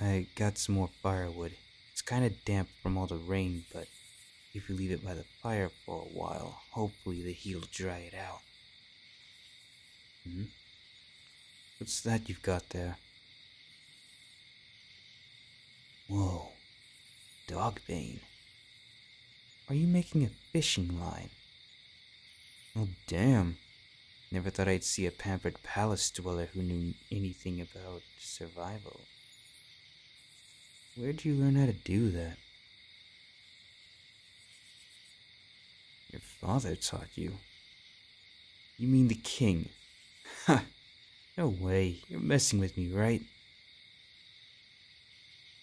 I got some more firewood. It's kinda damp from all the rain, but if you leave it by the fire for a while, hopefully the heat'll dry it out. Hmm? What's that you've got there? Whoa, dogbane. Are you making a fishing line? Oh, damn. Never thought I'd see a pampered palace dweller who knew anything about survival. Where'd you learn how to do that? Your father taught you. You mean the king? Ha! No way. You're messing with me, right?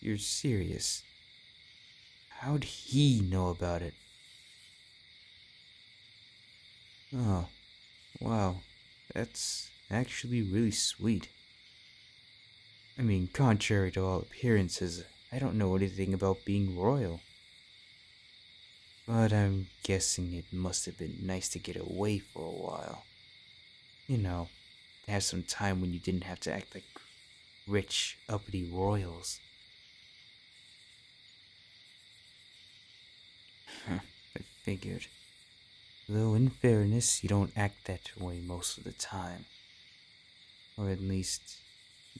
You're serious. How'd he know about it? Oh, wow. That's actually really sweet. I mean, contrary to all appearances, I don't know anything about being royal. But I'm guessing it must have been nice to get away for a while. You know, to have some time when you didn't have to act like rich, uppity royals. I figured. Though, in fairness, you don't act that way most of the time. Or at least,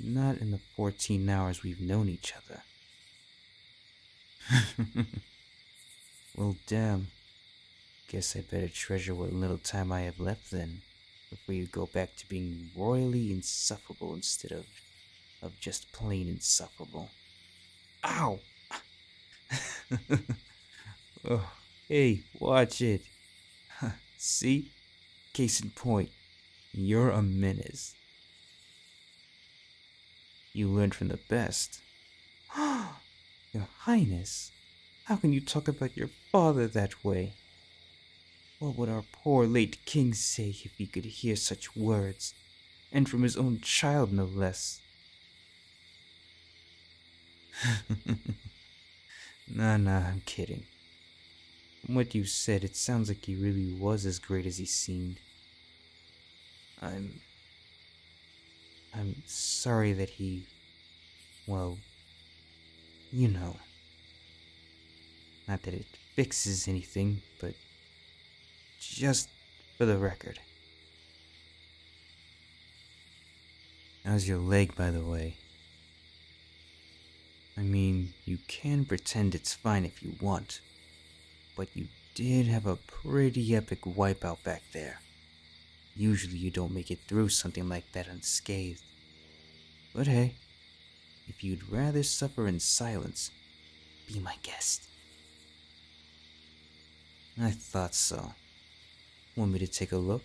not in the 14 hours we've known each other. Well, damn. Guess I better treasure what little time I have left then, before you go back to being royally insufferable instead of just plain insufferable. Ow! Oh, hey, watch it. See? Case in point, you're a menace. You learned from the best. Your Highness, how can you talk about your father that way? What would our poor late king say if he could hear such words, and from his own child no less? Nah, I'm kidding. From what you said, it sounds like he really was as great as he seemed. I'm sorry that he, well, you know. Not that it fixes anything, but just for the record. How's your leg, by the way? I mean, you can pretend it's fine if you want, but you did have a pretty epic wipeout back there. Usually you don't make it through something like that unscathed. But hey, if you'd rather suffer in silence, be my guest. I thought so. Want me to take a look?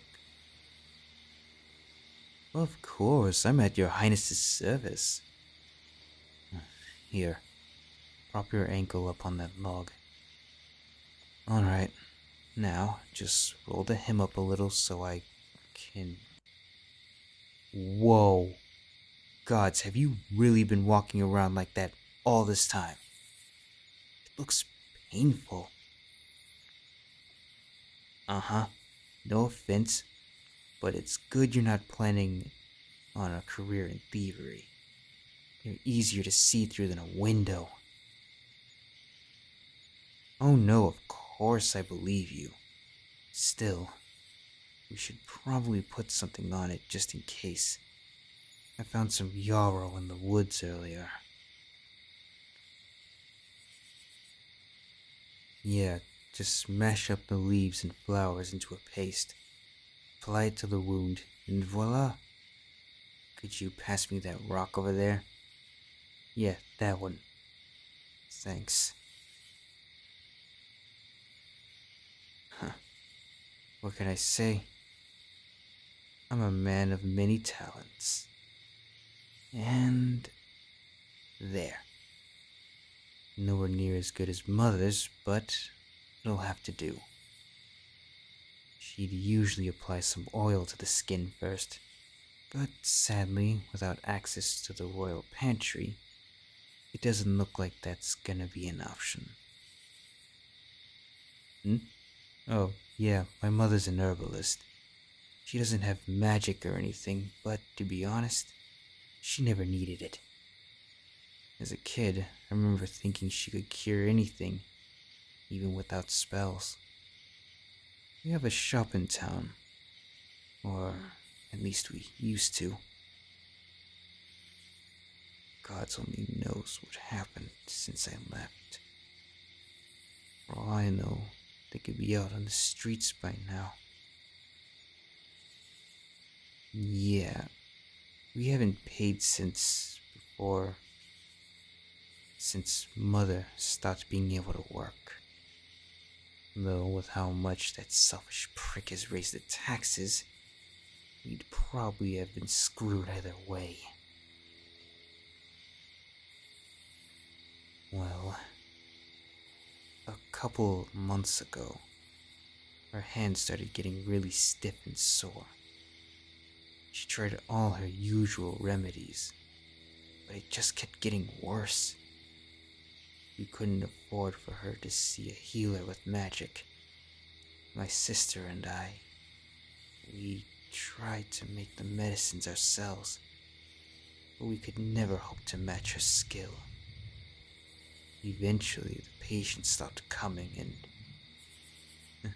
Of course, I'm at your highness's service. Here, prop your ankle up on that log. Alright, now just roll the hem up a little so I can... Whoa. Gods, have you really been walking around like that all this time? It looks painful. Uh-huh. No offense, but it's good you're not planning on a career in thievery. You're easier to see through than a window. Oh no, of course I believe you. Still, we should probably put something on it just in case. I found some yarrow in the woods earlier. Yeah, just smash up the leaves and flowers into a paste. Apply it to the wound, and voila. Could you pass me that rock over there? Yeah, that one. Thanks. Huh. What can I say? I'm a man of many talents. And... there. Nowhere near as good as Mother's, but it'll have to do. She'd usually apply some oil to the skin first, but sadly, without access to the royal pantry, it doesn't look like that's gonna be an option. Oh, yeah, my mother's an herbalist. She doesn't have magic or anything, but to be honest, she never needed it. As a kid, I remember thinking she could cure anything, even without spells. We have a shop in town, or at least we used to. God only knows what happened since I left. For all I know, they could be out on the streets by now. Yeah, we haven't paid since Mother stopped being able to work. Though with how much that selfish prick has raised the taxes, we'd probably have been screwed either way. Well, a couple months ago, her hands started getting really stiff and sore. She tried all her usual remedies, but it just kept getting worse. We couldn't afford for her to see a healer with magic. My sister and we tried to make the medicines ourselves, but we could never hope to match her skill. Eventually, the patients stopped coming and...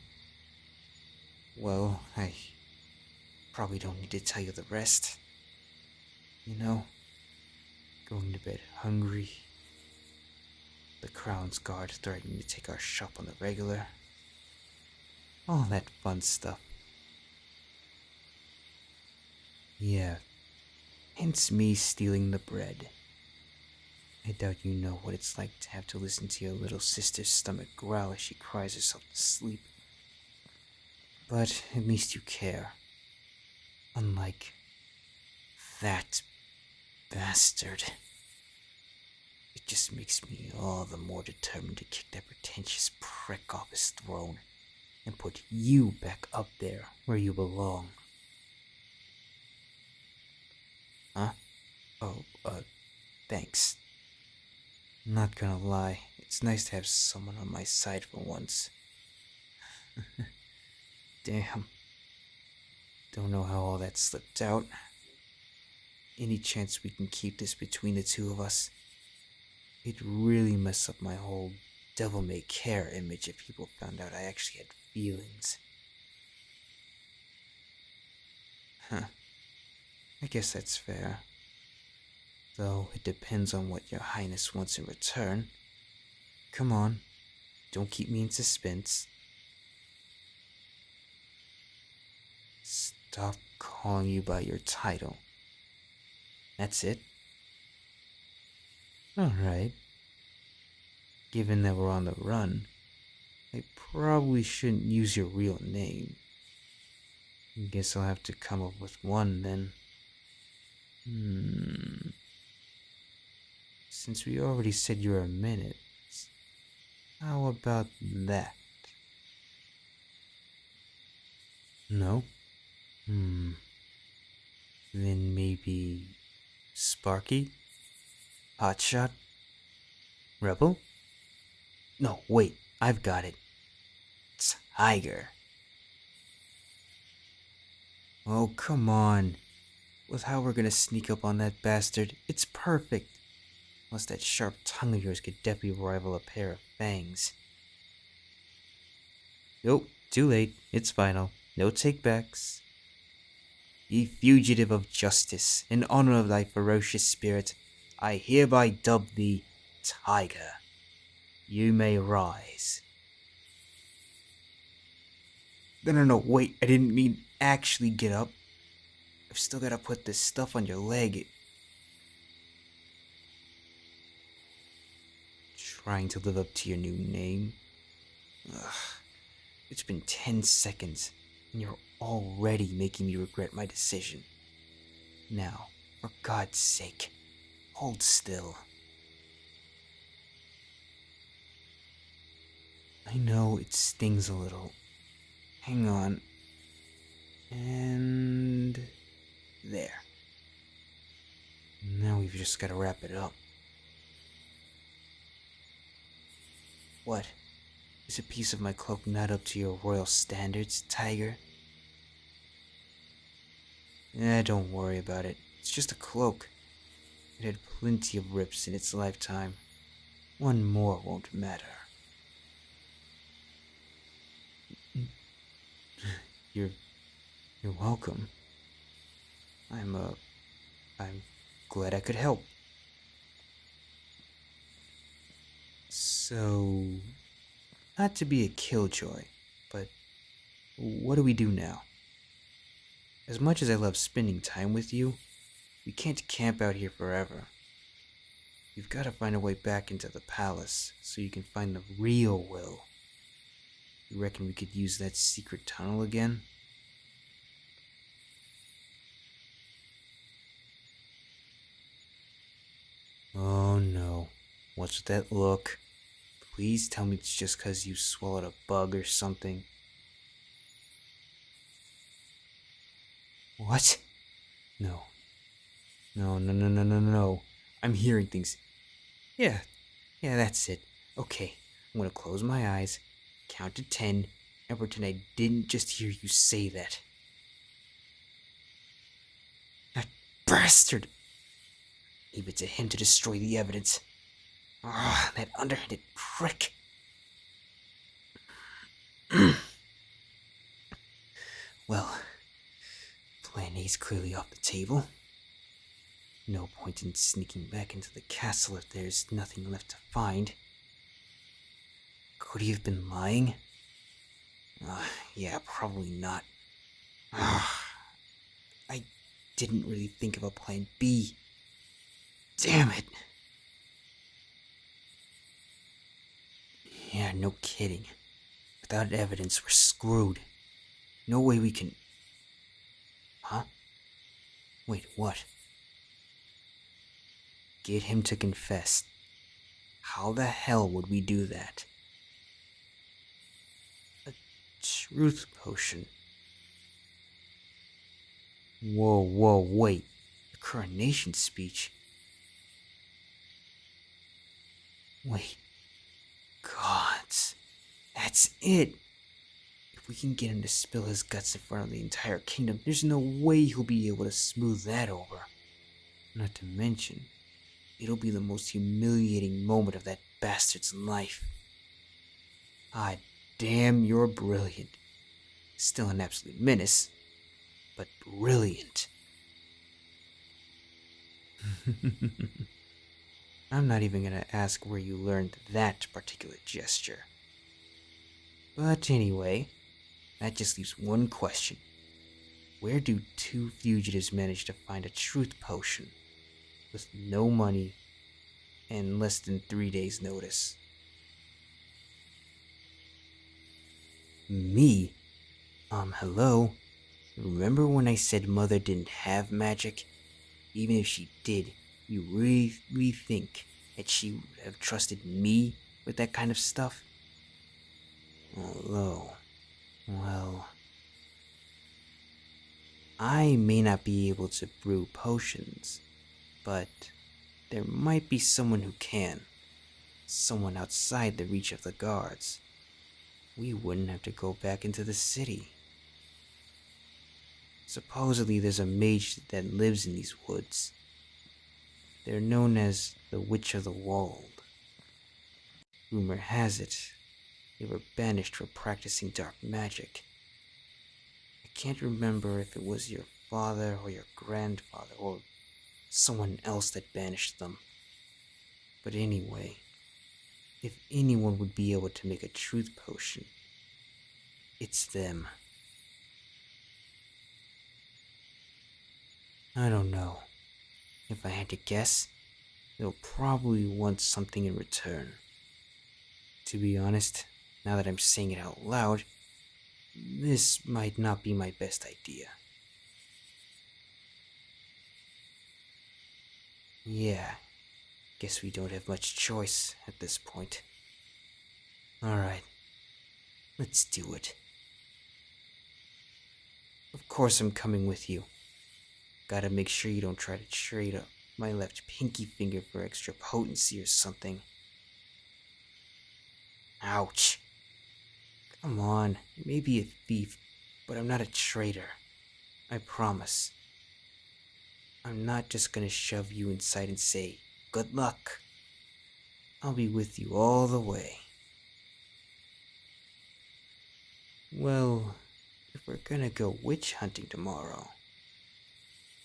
Well, I probably don't need to tell you the rest. You know, going to bed hungry, the Crown's guard threatening to take our shop on the regular, all that fun stuff. Yeah, hence me stealing the bread. I doubt you know what it's like to have to listen to your little sister's stomach growl as she cries herself to sleep. But at least you care. Unlike that bastard. It just makes me all the more determined to kick that pretentious prick off his throne and put you back up there where you belong. Huh? Oh, thanks. Not gonna lie, it's nice to have someone on my side for once. Damn. Don't know how all that slipped out. Any chance we can keep this between the two of us? It'd really mess up my whole devil-may-care image if people found out I actually had feelings. Huh. I guess that's fair. Though it depends on what your highness wants in return. Come on, don't keep me in suspense. Stop calling you by your title. That's it? Alright. Given that we're on the run, I probably shouldn't use your real name. Guess I'll have to come up with one then. Since we already said you're a minute, how about that? No? Then maybe Sparky? Hotshot? Rebel? No, wait, I've got it. Tiger. Oh, come on. With how we're gonna sneak up on that bastard, it's perfect. Plus that sharp tongue of yours could definitely rival a pair of fangs. Nope, too late. It's final. No takebacks. Ye fugitive of justice, in honor of thy ferocious spirit, I hereby dub thee Tiger. You may rise. No, wait, I didn't mean actually get up. I've still gotta put this stuff on your leg. Trying to live up to your new name? Ugh. It's been 10 seconds, and you're already making me regret my decision. Now, for God's sake, hold still. I know it stings a little. Hang on. And... there. Now we've just gotta wrap it up. What? Is a piece of my cloak not up to your royal standards, Tiger? Don't worry about it. It's just a cloak. It had plenty of rips in its lifetime. One more won't matter. You're welcome. I'm glad I could help. So, not to be a killjoy, but what do we do now? As much as I love spending time with you, we can't camp out here forever. You've got to find a way back into the palace so you can find the real Will. You reckon we could use that secret tunnel again? Oh no. What's with that look? Please tell me it's just 'cause you swallowed a bug or something. What? No. No. I'm hearing things. Yeah, that's it. Okay, I'm gonna close my eyes, count to 10, and pretend I didn't just hear you say that. That bastard! Leave it to him to destroy the evidence. Ah, that underhanded prick. Well, plan A's clearly off the table. No point in sneaking back into the castle if there's nothing left to find. Could he have been lying? Yeah, probably not. I didn't really think of a plan B. Damn it. Yeah, no kidding. Without evidence, we're screwed. No way we can... Huh? Wait, what? Get him to confess. How the hell would we do that? A truth potion. Whoa, wait. The coronation speech? Wait. Gods. That's it. If we can get him to spill his guts in front of the entire kingdom, there's no way he'll be able to smooth that over. Not to mention, it'll be the most humiliating moment of that bastard's life. Ah, damn, you're brilliant. Still an absolute menace, but brilliant. I'm not even gonna ask where you learned that particular gesture. But anyway, that just leaves one question. Where do two fugitives manage to find a truth potion with no money and less than 3 days' notice? Me? Hello? Remember when I said Mother didn't have magic? Even if she did, you really think that she would have trusted me with that kind of stuff? Although, well, I may not be able to brew potions, but there might be someone who can. Someone outside the reach of the guards. We wouldn't have to go back into the city. Supposedly there's a mage that lives in these woods. They're known as the Witch of the Wold. Rumor has it, they were banished for practicing dark magic. I can't remember if it was your father or your grandfather or someone else that banished them. But anyway, if anyone would be able to make a truth potion, it's them. I don't know. If I had to guess, they'll probably want something in return. To be honest, now that I'm saying it out loud, this might not be my best idea. Yeah, guess we don't have much choice at this point. Alright, let's do it. Of course I'm coming with you. Gotta make sure you don't try to trade up my left pinky finger for extra potency or something. Ouch. Come on, I may be a thief, but I'm not a traitor. I promise. I'm not just gonna shove you inside and say, good luck. I'll be with you all the way. Well, if we're gonna go witch hunting tomorrow,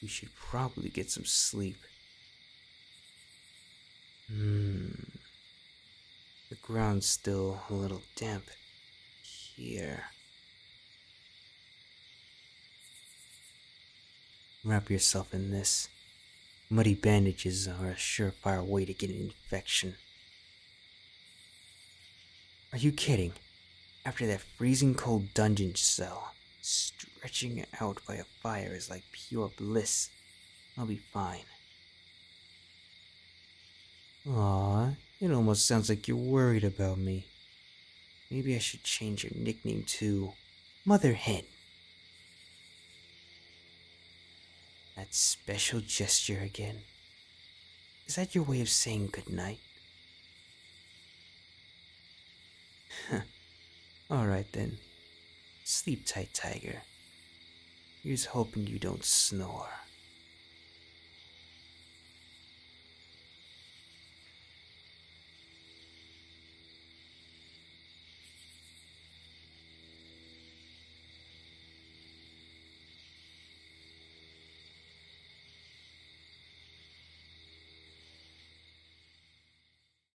we should probably get some sleep. The ground's still a little damp here. Wrap yourself in this. Muddy bandages are a surefire way to get an infection. Are you kidding? After that freezing cold dungeon cell, stretching out by a fire is like pure bliss. I'll be fine. Aw, it almost sounds like you're worried about me. Maybe I should change your nickname to Mother Hen. That special gesture again. Is that your way of saying goodnight? Alright then. Sleep tight, Tiger. Here's hoping you don't snore.